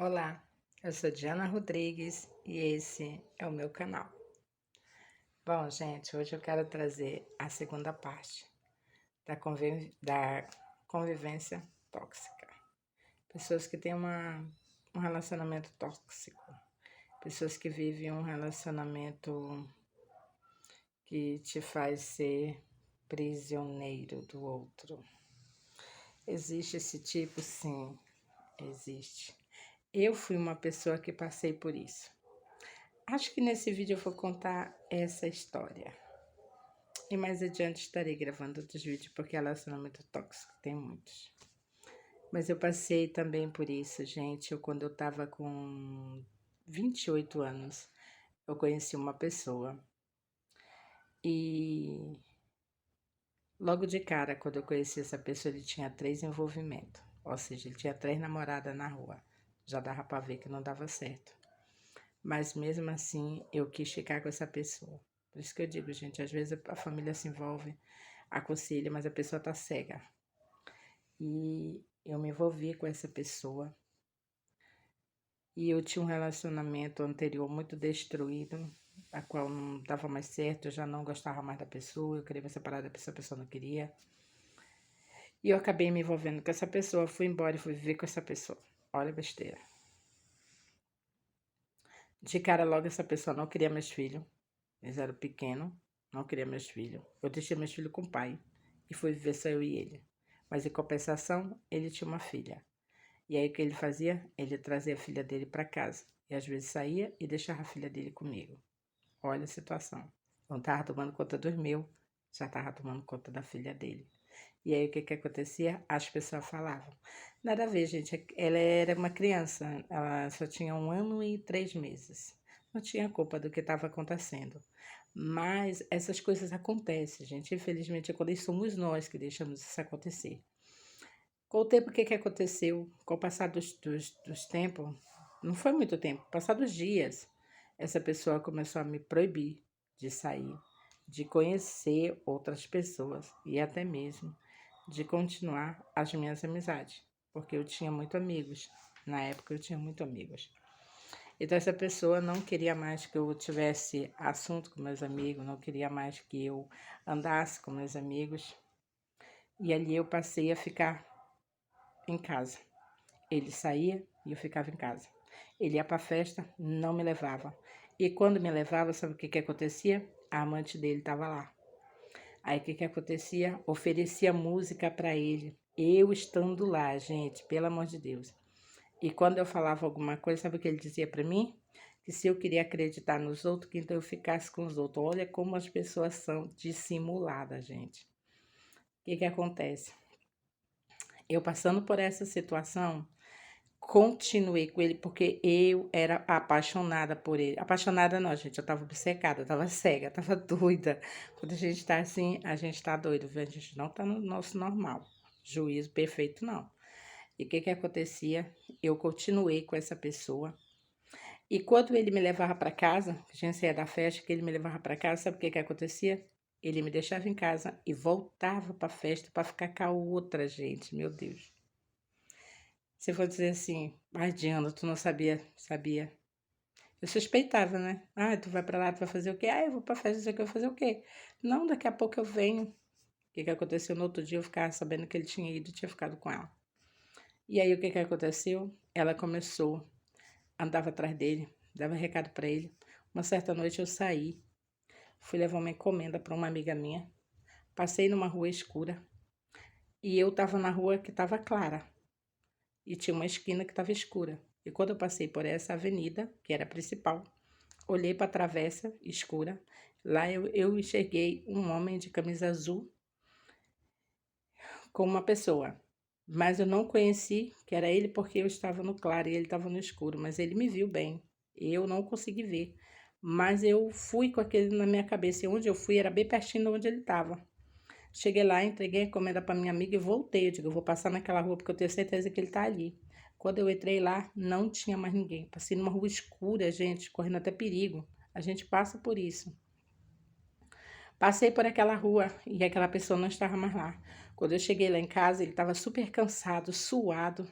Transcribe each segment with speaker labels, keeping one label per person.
Speaker 1: Olá, eu sou Diana Rodrigues e esse é o meu canal. Bom, gente, hoje eu quero trazer a segunda parte da convivência tóxica. Pessoas que têm um relacionamento tóxico, pessoas que vivem um relacionamento que te faz ser prisioneiro do outro. Existe esse tipo? Sim, existe. Eu fui uma pessoa que passei por isso. Acho que nesse vídeo eu vou contar essa história. E mais adiante estarei gravando outros vídeos, porque relacionamento tóxico tem muitos. Mas eu passei também por isso, gente. Quando eu tava com 28 anos, eu conheci uma pessoa. E logo de cara, quando eu conheci essa pessoa, ele tinha 3 envolvimentos. Ou seja, ele tinha 3 namoradas na rua. Já dava pra ver que não dava certo. Mas mesmo assim, eu quis ficar com essa pessoa. Por isso que eu digo, gente, às vezes a família se envolve, aconselha, mas a pessoa tá cega. E eu me envolvi com essa pessoa. E eu tinha um relacionamento anterior muito destruído, a qual não dava mais certo, eu já não gostava mais da pessoa, eu queria me separar da pessoa, a pessoa não queria. E eu acabei me envolvendo com essa pessoa, fui embora e fui viver com essa pessoa. Olha a besteira. De cara logo essa pessoa não queria meus filhos. Eles eram pequenos, não queria meus filhos. Eu deixei meus filhos com o pai e fui viver só eu e ele. Mas em compensação, ele tinha uma filha. E aí o que ele fazia? Ele trazia a filha dele para casa. E às vezes saía e deixava a filha dele comigo. Olha a situação. Não estava tomando conta dos meus, já estava tomando conta da filha dele. E aí o que acontecia? As pessoas falavam. Nada a ver, gente. Ela era uma criança, ela só tinha 1 ano e 3 meses. Não tinha culpa do que estava acontecendo. Mas essas coisas acontecem, gente. Infelizmente, quando somos nós que deixamos isso acontecer. Com o tempo, o que aconteceu? Com o passar dos tempos, não foi muito tempo, passados dias, essa pessoa começou a me proibir de sair, de conhecer outras pessoas e até mesmo de continuar as minhas amizades, porque eu tinha muitos amigos. Na época eu tinha muitos amigos. Então essa pessoa não queria mais que eu tivesse assunto com meus amigos, não queria mais que eu andasse com meus amigos. E ali eu passei a ficar em casa. Ele saía e eu ficava em casa. Ele ia pra festa, não me levava. E quando me levava, sabe o que acontecia? A amante dele estava lá. Aí o que acontecia? Oferecia música para ele. Eu estando lá, gente, pelo amor de Deus. E quando eu falava alguma coisa, sabe o que ele dizia para mim? Que se eu queria acreditar nos outros, que então eu ficasse com os outros. Olha como as pessoas são dissimuladas, gente. O que acontece? Eu passando por essa situação, continuei com ele porque eu era apaixonada por ele. Apaixonada não, gente, eu tava obcecada, eu tava cega, tava doida. Quando a gente tá assim, a gente tá doido, viu? A gente não tá no nosso normal. Juízo perfeito, não. E o que acontecia? Eu continuei com essa pessoa. E quando ele me levava para casa, a gente saía da festa, que ele me levava para casa, sabe o que acontecia? Ele me deixava em casa e voltava para a festa para ficar com a outra, gente, meu Deus. Se for dizer assim, ai, Diana, tu não sabia, sabia. Eu suspeitava, né? Ah, tu vai pra lá, tu vai fazer o quê? Ah, eu vou pra festa, não sei o que, eu vou fazer o quê? Não, daqui a pouco eu venho. O que aconteceu no outro dia? Eu ficava sabendo que ele tinha ido e tinha ficado com ela. E aí o que aconteceu? Ela começou, andava atrás dele, dava recado pra ele. Uma certa noite eu saí, fui levar uma encomenda pra uma amiga minha. Passei numa rua escura e eu tava na rua que tava clara. E tinha uma esquina que estava escura. E quando eu passei por essa avenida, que era a principal, olhei para a travessa escura. Lá eu enxerguei um homem de camisa azul com uma pessoa. Mas eu não conheci que era ele porque eu estava no claro e ele estava no escuro. Mas ele me viu bem. Eu não consegui ver. Mas eu fui com aquele na minha cabeça. E onde eu fui era bem pertinho de onde ele estava. Cheguei lá, entreguei a encomenda para minha amiga e voltei. Eu digo, eu vou passar naquela rua porque eu tenho certeza que ele tá ali. Quando eu entrei lá, não tinha mais ninguém. Passei numa rua escura, gente, correndo até perigo. A gente passa por isso. Passei por aquela rua e aquela pessoa não estava mais lá. Quando eu cheguei lá em casa, ele estava super cansado, suado.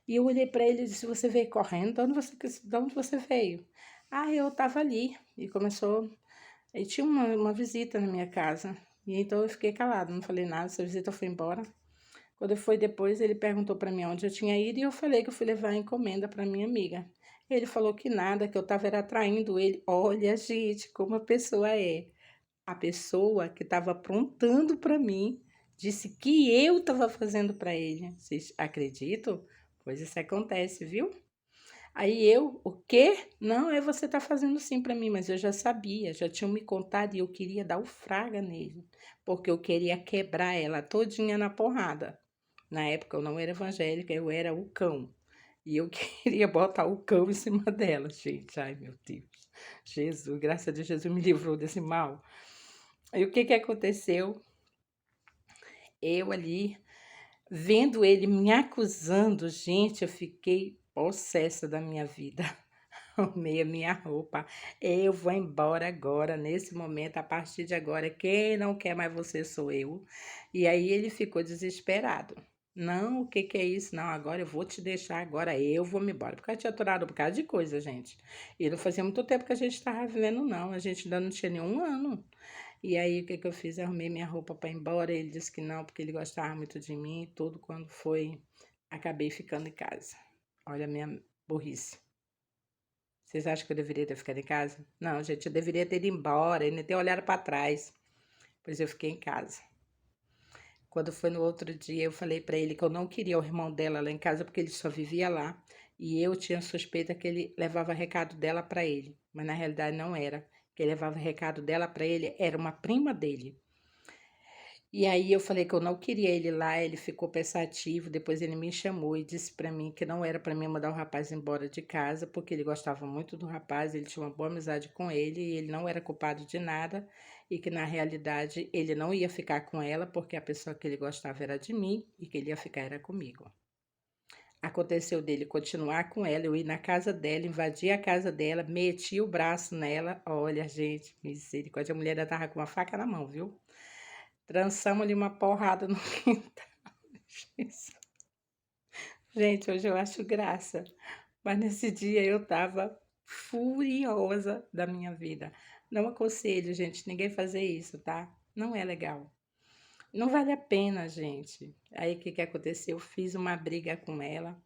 Speaker 1: E eu olhei para ele e disse, você veio correndo? De onde você veio? Ah, eu estava ali. E começou, e tinha uma visita na minha casa. E então eu fiquei calada, não falei nada, essa visita foi embora. Quando foi depois, ele perguntou para mim onde eu tinha ido e eu falei que eu fui levar a encomenda para minha amiga. Ele falou que nada, que eu estava atraindo ele. Olha, gente, como a pessoa é. A pessoa que estava aprontando para mim disse que eu estava fazendo para ele. Vocês acreditam? Pois isso acontece, viu? Aí eu, o quê? Não, é você tá fazendo sim para mim, mas eu já sabia, já tinham me contado e eu queria dar o fraga nele, porque eu queria quebrar ela todinha na porrada. Na época eu não era evangélica, eu era o cão. E eu queria botar o cão em cima dela, gente. Ai, meu Deus. Jesus, graças a Deus, Jesus me livrou desse mal. Aí o que que aconteceu? Eu ali, vendo ele me acusando, gente, eu fiquei possessa da minha vida. Arrumei a minha roupa. Eu vou embora agora, nesse momento, a partir de agora. Quem não quer mais você sou eu. E aí ele ficou desesperado. Não, o que que é isso? Não, agora eu vou te deixar, agora eu vou me embora. Porque eu tinha aturado um bocado de coisa, gente. E não fazia muito tempo que a gente estava vivendo, não. A gente ainda não tinha nenhum ano. E aí o que que eu fiz? Arrumei minha roupa para ir embora. Ele disse que não, porque ele gostava muito de mim e tudo. Quando foi, acabei ficando em casa. Olha a minha burrice. Vocês acham que eu deveria ter ficado em casa? Não, gente, eu deveria ter ido embora e nem ter olhado para trás. Pois eu fiquei em casa. Quando foi no outro dia, eu falei para ele que eu não queria o irmão dela lá em casa porque ele só vivia lá. E eu tinha suspeita que ele levava recado dela para ele. Mas na realidade não era. Quem levava recado dela para ele era uma prima dele. E aí eu falei que eu não queria ele lá, ele ficou pensativo, depois ele me chamou e disse para mim que não era para mim mandar o rapaz embora de casa, porque ele gostava muito do rapaz, ele tinha uma boa amizade com ele e ele não era culpado de nada e que na realidade ele não ia ficar com ela porque a pessoa que ele gostava era de mim e que ele ia ficar era comigo. Aconteceu dele continuar com ela, eu ir na casa dela, invadir a casa dela, meti o braço nela, olha gente, misericórdia, a mulher ainda tava com uma faca na mão, viu? Trançamos-lhe uma porrada no quintal. Gente, hoje eu acho graça. Mas nesse dia eu tava furiosa da minha vida. Não aconselho, gente, ninguém fazer isso, tá? Não é legal. Não vale a pena, gente. Aí o que que aconteceu? Eu fiz uma briga com ela.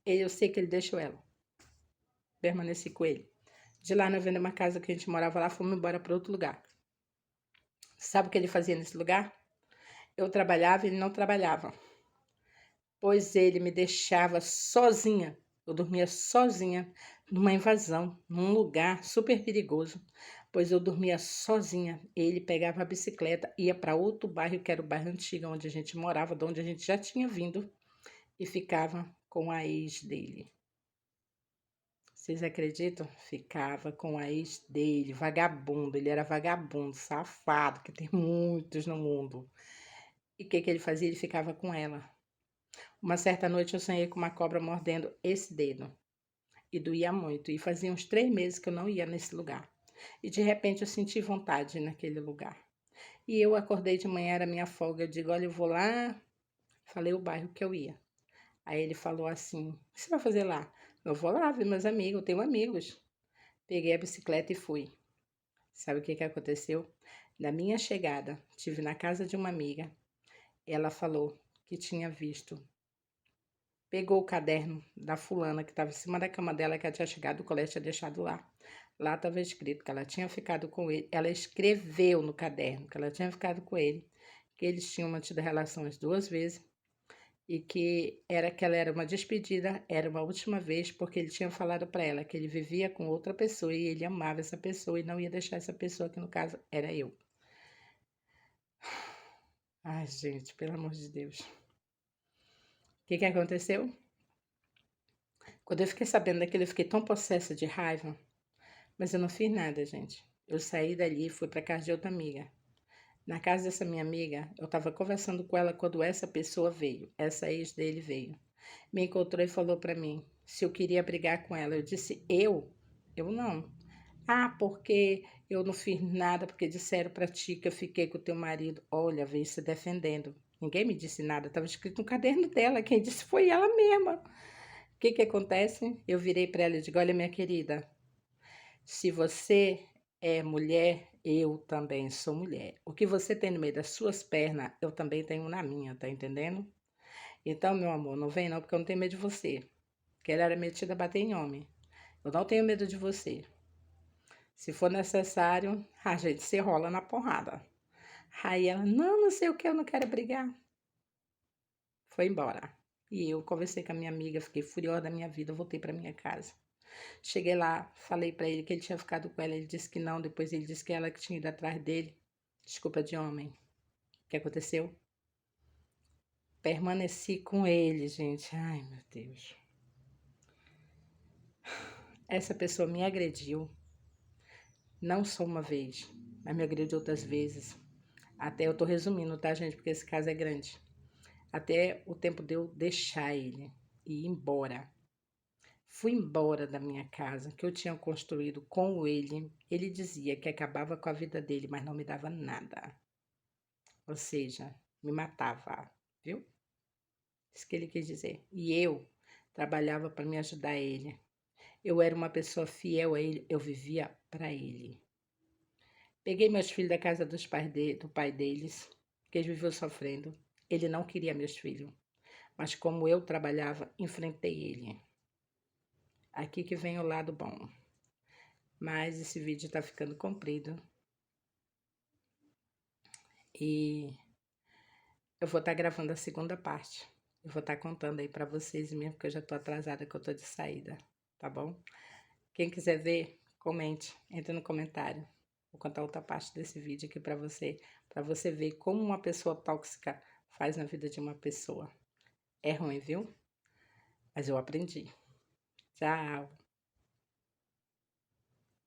Speaker 1: Eu sei que ele deixou ela. Permaneci com ele. De lá, nós vendemos uma casa que a gente morava lá, fomos embora para outro lugar. Sabe o que ele fazia nesse lugar? Eu trabalhava e ele não trabalhava. Pois ele me deixava sozinha. Eu dormia sozinha numa invasão, num lugar super perigoso, pois eu dormia sozinha. Ele pegava a bicicleta, ia para outro bairro, que era o bairro antigo, onde a gente morava, de onde a gente já tinha vindo, e ficava com a ex dele. Vocês acreditam? Ficava com a ex dele, vagabundo. Ele era vagabundo, safado, que tem muitos no mundo. E o que que ele fazia? Ele ficava com ela. Uma certa noite eu sonhei com uma cobra mordendo esse dedo e doía muito. E fazia uns 3 meses que eu não ia nesse lugar. E de repente eu senti vontade naquele lugar. E eu acordei de manhã, era minha folga. Eu digo: olha, eu vou lá. Falei o bairro que eu ia. Aí ele falou assim: o que você vai fazer lá? Eu vou lá ver meus amigos, eu tenho amigos. Peguei a bicicleta e fui. Sabe o que que aconteceu? Na minha chegada, estive na casa de uma amiga. Ela falou que tinha visto. Pegou o caderno da fulana que estava em cima da cama dela, que ela tinha chegado do colégio, tinha deixado lá. Lá estava escrito que ela tinha ficado com ele. Ela escreveu no caderno que ela tinha ficado com ele, que eles tinham mantido relações 2 vezes e que ela era uma despedida, era uma última vez, porque ele tinha falado para ela que ele vivia com outra pessoa e ele amava essa pessoa e não ia deixar essa pessoa, que no caso era eu. Ai, gente, pelo amor de Deus. O que que aconteceu? Quando eu fiquei sabendo daquilo, eu fiquei tão possessa de raiva, mas eu não fiz nada, gente. Eu saí dali e fui para casa de outra amiga. Na casa dessa minha amiga, eu estava conversando com ela quando essa pessoa veio, essa ex dele veio. Me encontrou e falou para mim se eu queria brigar com ela. Eu disse: eu? Eu não. Ah, porque eu não fiz nada, porque disseram para ti que eu fiquei com o teu marido. Olha, veio se defendendo. Ninguém me disse nada, estava escrito no caderno dela. Quem disse foi ela mesma. que acontece? Eu virei para ela e digo: olha, minha querida, se você é mulher, eu também sou mulher. O que você tem no meio das suas pernas, eu também tenho na minha, tá entendendo? Então, meu amor, não vem não, porque eu não tenho medo de você. Porque ela era metida a bater em homem. Eu não tenho medo de você. Se for necessário, a gente se rola na porrada. Aí ela, não, não sei o que, eu não quero brigar. Foi embora. E eu conversei com a minha amiga, fiquei furiosa da minha vida, voltei para minha casa. Cheguei lá, falei para ele que ele tinha ficado com ela, ele disse que não, depois ele disse que ela que tinha ido atrás dele. Desculpa de homem. O que aconteceu? Permaneci com ele, gente. Ai, meu Deus. Essa pessoa me agrediu, não só uma vez, mas me agrediu outras vezes. Até eu tô resumindo, tá, gente? Porque esse caso é grande. Até o tempo de eu deixar ele e ir embora. Fui embora da minha casa que eu tinha construído com ele. Ele dizia que acabava com a vida dele, mas não me dava nada. Ou seja, me matava, viu? Isso que ele quis dizer. E eu trabalhava para me ajudar ele. Eu era uma pessoa fiel a ele, eu vivia para ele. Peguei meus filhos da casa do pai deles, que eles viviam sofrendo. Ele não queria meus filhos, mas como eu trabalhava, enfrentei ele. Aqui que vem o lado bom. Mas esse vídeo tá ficando comprido. E eu vou estar gravando a segunda parte. Eu vou estar contando aí para vocês mesmo, porque eu já tô atrasada, que eu tô de saída, tá bom? Quem quiser ver, comente, entre no comentário. Vou contar outra parte desse vídeo aqui para você ver como uma pessoa tóxica faz na vida de uma pessoa. É ruim, viu? Mas eu aprendi. Tchau!